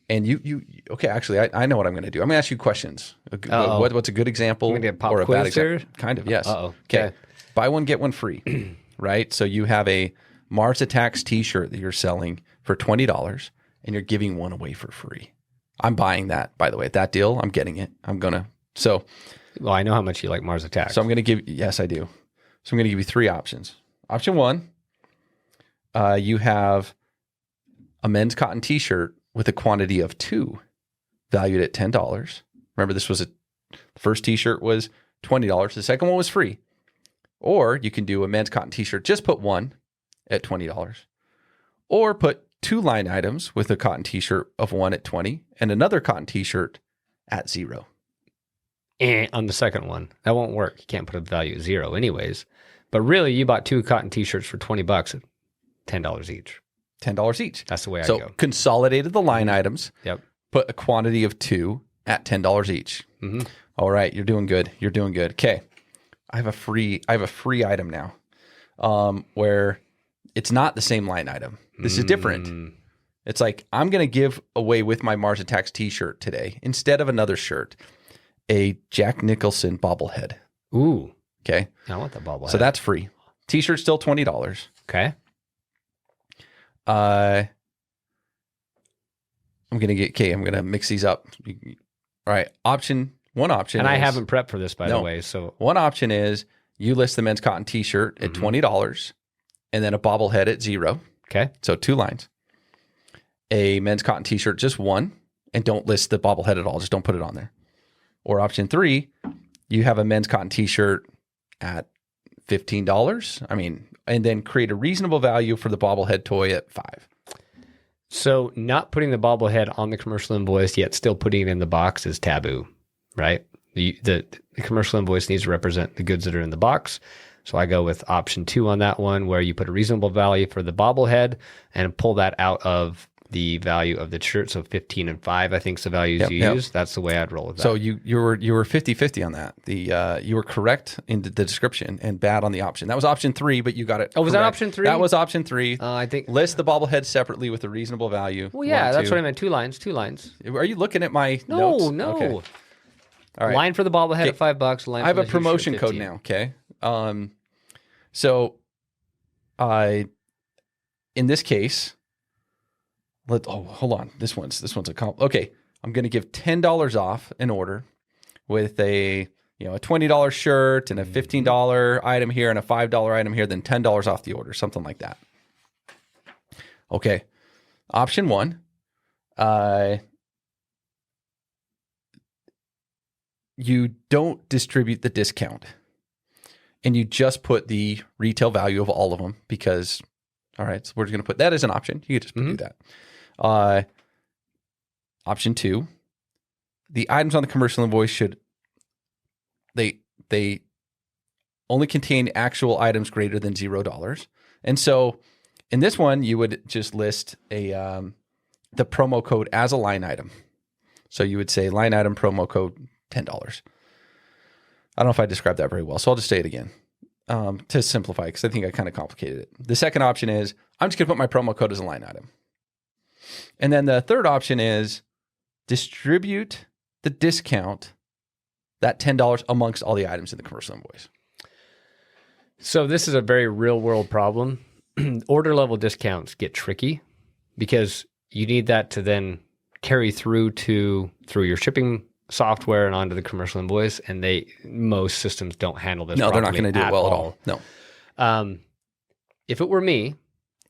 And you okay, actually, I know what I'm going to do. I'm going to ask you questions. Uh-oh. What's a good example I'm gonna get a pop or a bad quiz here? example? Kind of, yes. Uh-oh. Okay. Buy one, get one free, right? So you have a Mars Attacks t-shirt that you're selling for $20 and you're giving one away for free. I'm buying that, by the way. That deal, I'm getting it. Well, I know how much you like Mars Attacks. So I'm going to give, yes, I do. So I'm going to give you 3 options. Option 1, you have a men's cotton t-shirt with a quantity of 2 valued at $10. Remember, the first t-shirt was $20. The second one was free. Or you can do a men's cotton t-shirt, just put one at $20. Or put 2 line items with a cotton t-shirt of 1 at $20 and another cotton t-shirt at $0. On the second one, that won't work. You can't put a value at 0 anyways. But really, you bought 2 cotton t-shirts for $20 at $10 each. $10 each. That's the way I so go. Consolidated the line items. Yep. Put a quantity of 2 at $10 each. Mm-hmm. All right, you're doing good. You're doing good. Okay, I have a free item now, where it's not the same line item. This is different. It's like I'm going to give away with my Mars Attacks t-shirt today, instead of another shirt, a Jack Nicholson bobblehead. Ooh. Okay. I want that bobblehead. So that's free. T-shirt's still $20. Okay. I'm going to mix these up. All right. One option. And I haven't prepped for this, by the way. So one option is you list the men's cotton t-shirt at $20 and then a bobblehead at $0. Okay. So 2 lines. A men's cotton t-shirt, just 1, and don't list the bobblehead at all. Just don't put it on there. Or option 3, you have a men's cotton t-shirt at $15. And then create a reasonable value for the bobblehead toy at $5. So not putting the bobblehead on the commercial invoice, yet still putting it in the box is taboo, right? The commercial invoice needs to represent the goods that are in the box. So I go with option 2 on that one, where you put a reasonable value for the bobblehead and pull that out of the value of the shirt. So 15 and 5, I think, is the values you use. That's the way I'd roll with that. So you were 50-50 on that. You were correct in the description and bad on the option. That was option 3, but you got it. Oh, was correct. that option 3? That was option 3. I think list the bobblehead separately with a reasonable value. Well, yeah, 1, that's 2. what I meant. 2 lines. Are you looking at my notes? No. Okay. All right. Line for the bobblehead at $5. Line I have for a the promotion shirt, code 15. now. Okay. So in this case, hold on. This one's okay. I'm going to give $10 off an order with a $20 shirt and a $15 item here and a $5 item here, then $10 off the order, something like that. Okay. Option 1, you don't distribute the discount and you just put the retail value of all of them because, all right, so we're just going to put that as an option. You could just do that. Option 2, the items on the commercial invoice they only contain actual items greater than $0. And so in this one, you would just list the promo code as a line item. So you would say line item promo code $10. I don't know if I described that very well, so I'll just say it again to simplify because I think I kind of complicated it. The second option is I'm just going to put my promo code as a line item. And then the third option is distribute the discount, that $10 amongst all the items in the commercial invoice. So this is a very real world problem. Order level discounts get tricky because you need that to then carry through your shipping software and onto the commercial invoice, and most systems don't handle this. No, they're not going to do it well at all. No. If it were me,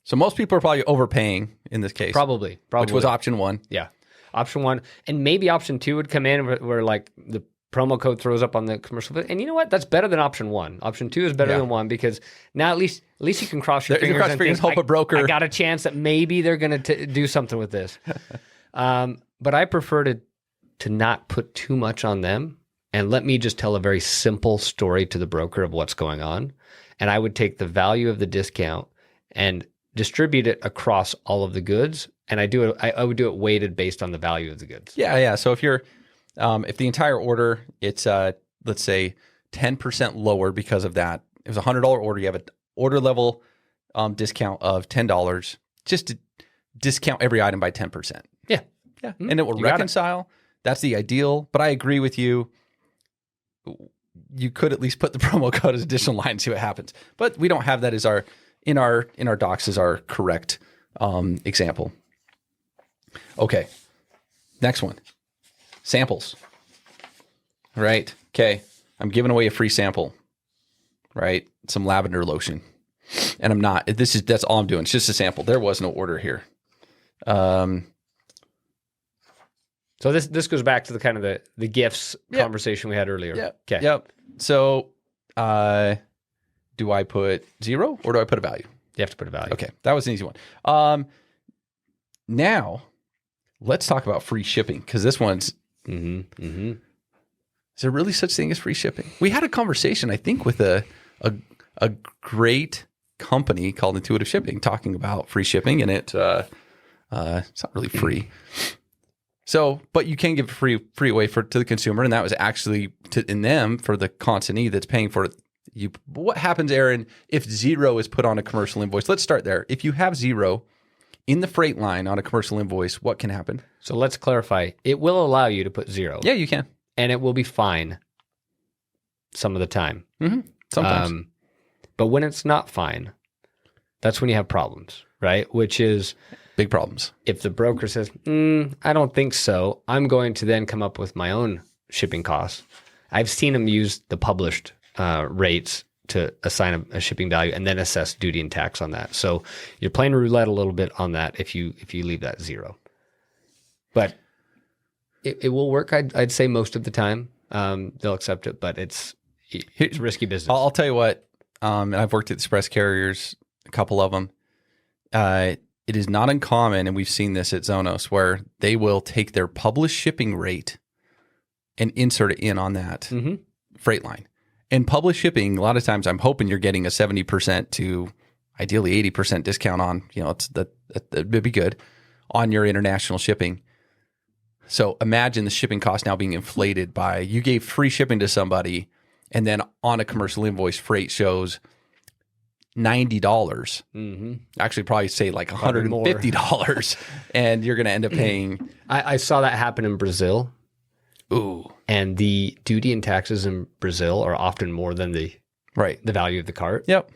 so most people are probably overpaying in this case. Probably. Which was option 1. Yeah. Option 1. And maybe option 2 would come in where like the promo code throws up on the commercial. And you know what? That's better than option 1. Option 2 is better than 1 because now at least you can cross your fingers and think, hope a broker. I got a chance that maybe they're going to do something with this. But I prefer to not put too much on them and let me just tell a very simple story to the broker of what's going on. And I would take the value of the discount and distribute it across all of the goods. And I would do it weighted based on the value of the goods. Yeah. So if you're, if the entire order, it's, let's say 10% lower because of that, it was a $100 order. You have an order level discount of $10 just to discount every item by 10%. Yeah. Yeah, and it will reconcile. That's the ideal. But I agree with you. You could at least put the promo code as additional line and see what happens. But we don't have that as our in our docs as our correct example. Okay, next one. Samples. Right. Okay, I'm giving away a free sample. Right, some lavender lotion, and I'm not. That's all I'm doing. It's just a sample. There was no order here. So this goes back to the kind of the gifts conversation we had earlier. Yep. Okay. Yep. So, do I put 0 or do I put a value? You have to put a value. Okay, that was an easy one. Now, let's talk about free shipping because this one's. Is there really such thing as free shipping? We had a conversation, I think, with a great company called Intuitive Shipping talking about free shipping, and it's not really free. So, but you can give free away to the consumer, and that was actually in them for the consignee that's paying for it. What happens, Aaron, if 0 is put on a commercial invoice? Let's start there. If you have 0 in the freight line on a commercial invoice, what can happen? So let's clarify. It will allow you to put 0. Yeah, you can. And it will be fine some of the time. Sometimes. But when it's not fine, that's when you have problems, right? Which is... big problems. If the broker says, I don't think so, I'm going to then come up with my own shipping costs. I've seen them use the published rates to assign a shipping value and then assess duty and tax on that. So you're playing roulette a little bit on that if you leave that 0. But it will work, I'd say, most of the time. They'll accept it, but it's risky business. I'll tell you what, and I've worked at express carriers, a couple of them. It is not uncommon, and we've seen this at Zonos, where they will take their published shipping rate and insert it in on that freight line. And published shipping, a lot of times, I'm hoping you're getting a 70% to ideally 80% discount on, that'd be good, on your international shipping. So imagine the shipping cost now being inflated by, you gave free shipping to somebody, and then on a commercial invoice, freight shows $90. Actually, probably say like $150, and you're going to end up paying. I saw that happen in Brazil. Ooh, and the duty and taxes in Brazil are often more than the value of the cart. Yep.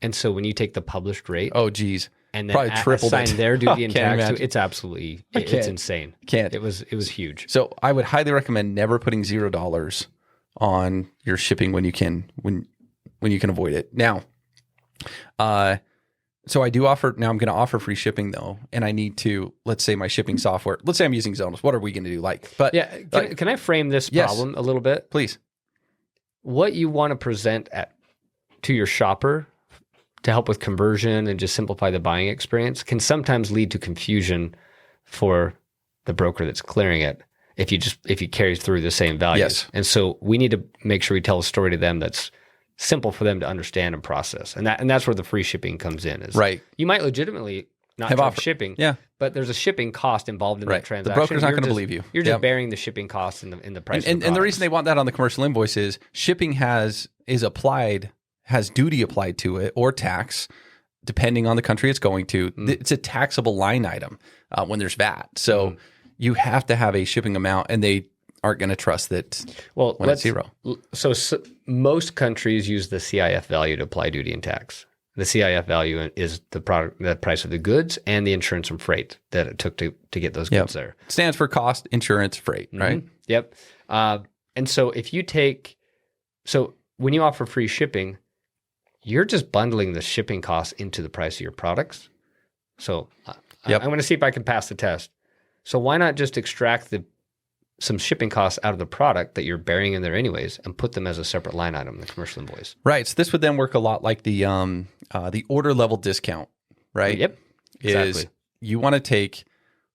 And so when you take the published rate, probably and then tripled assign their duty and tax imagine. to it's absolutely it's insane. It was huge. So I would highly recommend never putting $0 on your shipping when you can avoid it. Now. So I do offer, now I'm going to offer free shipping though, and I need to, let's say my shipping software, let's say I'm using Zonos. What are we going to do? Can I frame this problem a little bit? Please. What you want to present to your shopper to help with conversion and just simplify the buying experience can sometimes lead to confusion for the broker that's clearing it if you carry through the same values. Yes. And so we need to make sure we tell a story to them that's simple for them to understand and process. And that's where the free shipping comes in. Right. You might legitimately not charge shipping, but there's a shipping cost involved in that transaction. The broker's not going to believe you. You're just bearing the shipping costs in the price and the reason they want that on the commercial invoice is shipping has duty applied to it or tax, depending on the country it's going to. It's a taxable line item when there's VAT. So you have to have a shipping amount, and they aren't going to trust that when it's 0. So most countries use the CIF value to apply duty and tax. The CIF value is the price of the goods and the insurance and freight that it took to get those goods there. It stands for cost, insurance, freight, right? Yep. And so when you offer free shipping, you're just bundling the shipping costs into the price of your products. So I'm going to see if I can pass the test. So why not just extract some shipping costs out of the product that you're bearing in there anyways and put them as a separate line item in the commercial invoice? Right. So this would then work a lot like the order level discount, right? Yep. Exactly. Is you want to take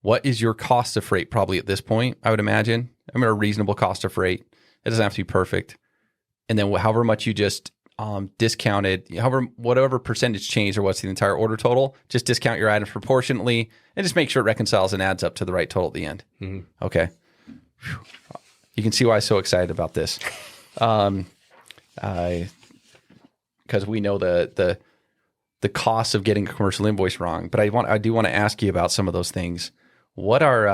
what is your cost of freight probably at this point, I would imagine. A reasonable cost of freight. It doesn't have to be perfect. And then however much you just discounted, whatever percentage change or what's the entire order total, just discount your items proportionately and just make sure it reconciles and adds up to the right total at the end. Okay. You can see why I'm so excited about this, because we know the cost of getting a commercial invoice wrong. But I do want to ask you about some of those things. what are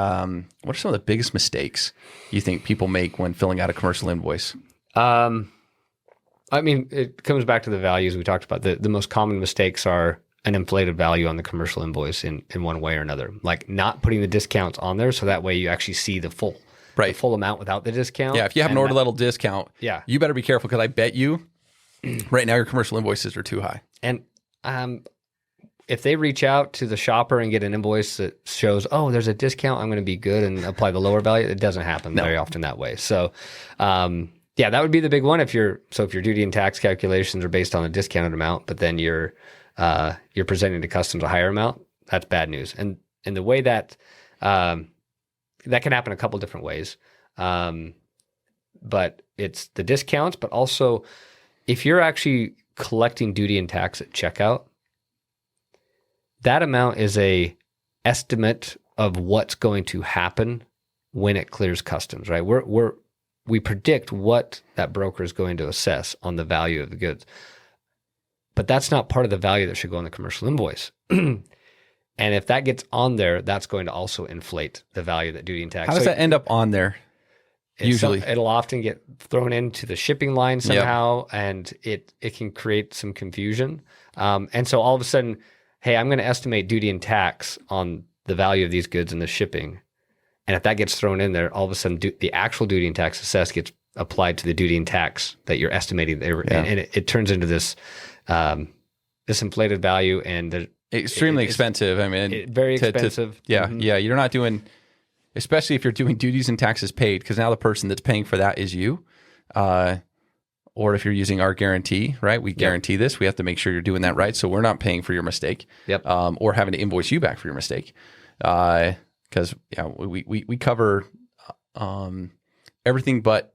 some of the biggest mistakes you think people make when filling out a commercial invoice? I mean, it comes back to the values we talked about. The most common mistakes are an inflated value on the commercial invoice in one way or another, like not putting the discounts on there so that way you actually see the full amount without the discount. Yeah, if you have an order level discount, you better be careful because I bet you right now your commercial invoices are too high. And if they reach out to the shopper and get an invoice that shows, oh, there's a discount, I'm going to be good and apply the lower value, it doesn't happen very often that way. So, yeah, that would be the big one. If your duty and tax calculations are based on a discounted amount, but then you're presenting to customs a higher amount, that's bad news. And the way that that can happen a couple different ways, but it's the discounts, but also if you're actually collecting duty and tax at checkout, that amount is a estimate of what's going to happen when it clears customs, right? We predict what that broker is going to assess on the value of the goods. But that's not part of the value that should go on the commercial invoice. And if that gets on there, that's going to also inflate the value that duty and tax. How does that end up on there? Usually. It'll often get thrown into the shipping line somehow, and it can create some confusion. And so all of a sudden, hey, I'm going to estimate duty and tax on the value of these goods and the shipping. And if that gets thrown in there, all of a sudden the actual duty and tax assessed gets applied to the duty and tax that you're estimating there. And it turns into this this inflated value and extremely expensive. I mean, very expensive. You're not doing, especially if you're doing duties and taxes paid, because now the person that's paying for that is you. Or if you're using our guarantee, right? We guarantee this. We have to make sure you're doing that right. So we're not paying for your mistake. Or having to invoice you back for your mistake. Because we cover everything but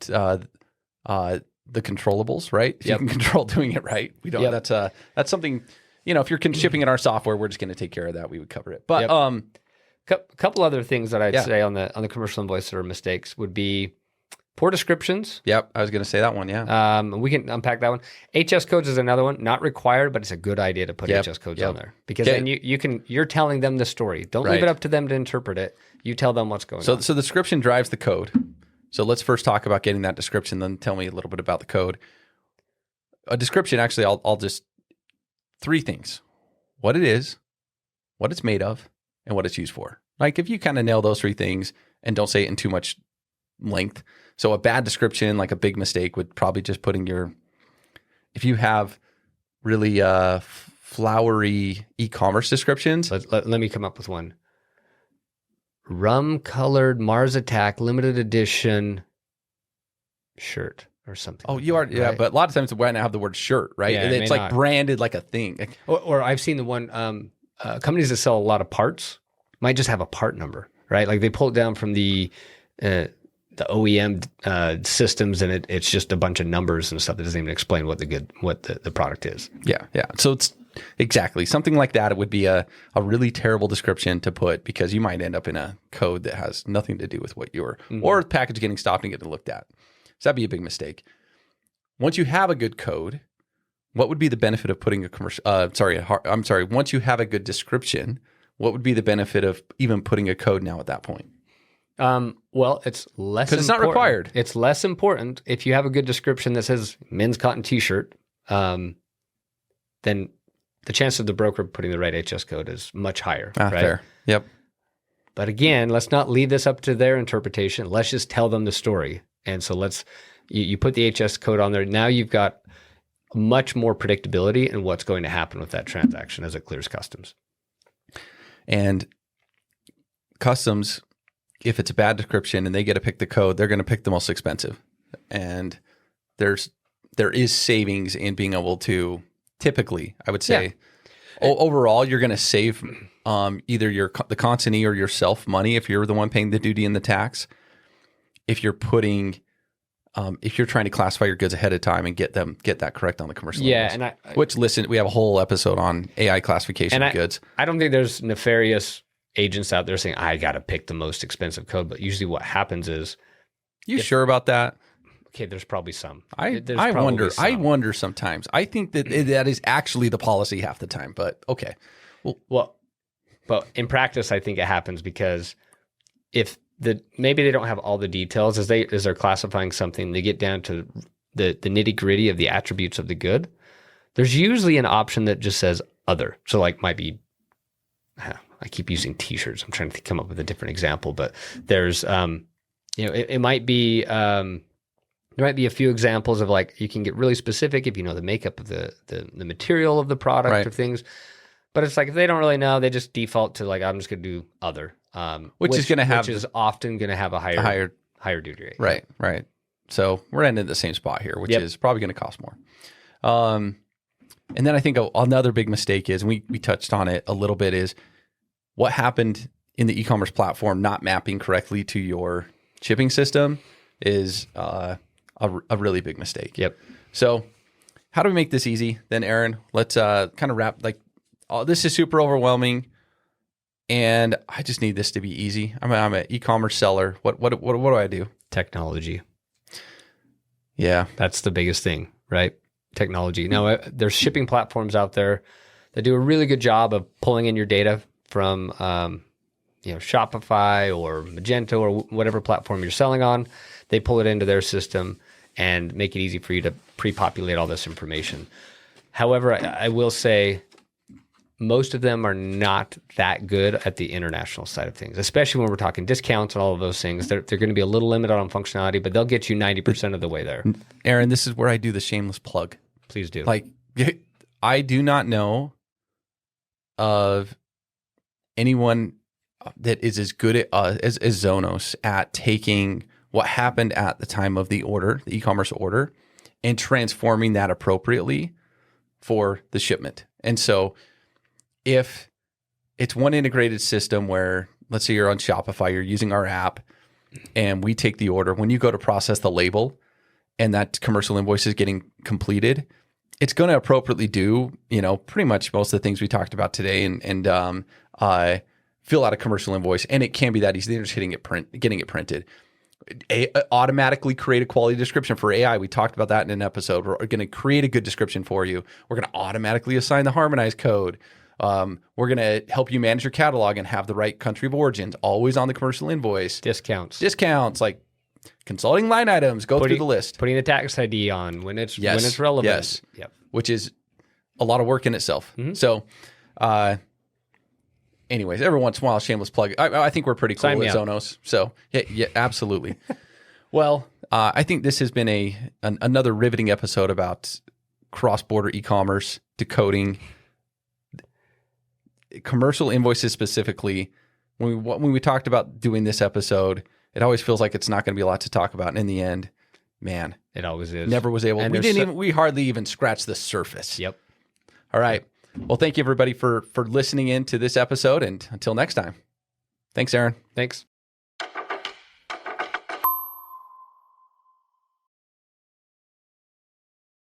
the controllables, right? If you can control doing it right, we don't. That's something. If you're shipping in our software, we're just going to take care of that. We would cover it. But a couple other things that I'd say on the commercial invoice that are mistakes would be poor descriptions. Yep, I was going to say that one. Yeah, we can unpack that one. HS codes is another one, not required, but it's a good idea to put HS codes on there because then you're telling them the story. Don't leave it up to them to interpret it. You tell them what's going on. So the description drives the code. So let's first talk about getting that description, then tell me a little bit about the code. A description, actually, I'll just 3 things: what it is, what it's made of, and what it's used for. Like if you kind of nail those 3 things and don't say it in too much length. So a bad description, like a big mistake, would probably just putting if you have really flowery e-commerce descriptions. Let me come up with one. Rum-colored Mars Attack limited edition shirt or something. Oh, you are, right? But a lot of times when I have the word shirt, right? Yeah, it's like branded like a thing. Or I've seen the one, companies that sell a lot of parts might just have a part number, right? Like they pull it down from the OEM systems, and it's just a bunch of numbers and stuff that doesn't even explain what the product is. Yeah. So it's exactly something like that. It would be a really terrible description to put because you might end up in a code that has nothing to do with what or the package getting stopped and getting looked at. So that'd be a big mistake. Once you have a good code, what would be the benefit of putting a commercial? Once you have a good description, what would be the benefit of even putting a code now at that point? Well, it's less because it's not required. It's less important if you have a good description that says men's cotton T-shirt. Then the chance of the broker putting the right HS code is much higher. Right? Fair. Yep. But again, let's not leave this up to their interpretation. Let's just tell them the story. And so you put the HS code on there. Now you've got much more predictability in what's going to happen with that transaction as it clears customs. And customs, if it's a bad description and they get to pick the code, they're going to pick the most expensive. And there is savings in being able to, typically, I would say, overall, you're going to save either the consignee or yourself money if you're the one paying the duty and the tax. If you're trying to classify your goods ahead of time and get that correct on the commercial invoice. And we have a whole episode on AI classification of goods. I don't think there's nefarious agents out there saying, I got to pick the most expensive code. But usually what happens is... Sure about that? Okay, there's probably some. I wonder sometimes. I think that that is actually the policy half the time, but okay. Well, but in practice, I think it happens because if maybe they don't have all the details as they're classifying something, they get down to the nitty gritty of the attributes of the good. There's usually an option that just says other. So like might be, I keep using t-shirts. I'm trying to come up with a different example, but there's, it might be, there might be a few examples of like, you can get really specific if you know the makeup of the material of the product or things. But it's like, if they don't really know, they just default to like, I'm just going to do other. Which is often going to have a higher duty rate. Right. So we're ending at the same spot here, which is probably going to cost more. And then I think another big mistake is, and we touched on it a little bit, is what happened in the e-commerce platform not mapping correctly to your shipping system is a really big mistake. Yep. So how do we make this easy then, Aaron? Let's kind of wrap, this is super overwhelming and I just need this to be easy. I'm an e-commerce seller. What do I do? Technology. Yeah. That's the biggest thing, right? Technology. Now, there's shipping platforms out there that do a really good job of pulling in your data from, Shopify or Magento or whatever platform you're selling on. They pull it into their system and make it easy for you to pre-populate all this information. However, I will say most of them are not that good at the international side of things, especially when we're talking discounts and all of those things. They're going to be a little limited on functionality, but they'll get you 90% of the way there. Aaron, this is where I do the shameless plug. Please do. I do not know of anyone that is as good as Zonos at taking what happened at the time of the order, the e-commerce order, and transforming that appropriately for the shipment. And so if it's one integrated system where, let's say you're on Shopify, you're using our app, and we take the order, when you go to process the label and that commercial invoice is getting completed, it's going to appropriately do, pretty much most of the things we talked about today and fill out a commercial invoice. And it can be that easy. They're just getting it printed. Automatically create a quality description for AI. We talked about that in an episode. We're going to create a good description for you. We're going to automatically assign the harmonized code. We're going to help you manage your catalog and have the right country of origins, always on the commercial invoice. Discounts, like consulting line items, through the list. Putting the tax ID on when it's relevant. Yes. Yep. Which is a lot of work in itself. Mm-hmm. So, anyways, every once in a while, shameless plug. I think we're pretty cool with Zonos. So, yeah, absolutely. Well, I think this has been another riveting episode about cross-border e-commerce, decoding commercial invoices specifically. When we talked about doing this episode, it always feels like it's not going to be a lot to talk about. And in the end, man, it always is. Never was able. And we hardly even scratched the surface. Yep. All right. Well, thank you everybody for listening in to this episode, and until next time. Thanks, Aaron. Thanks.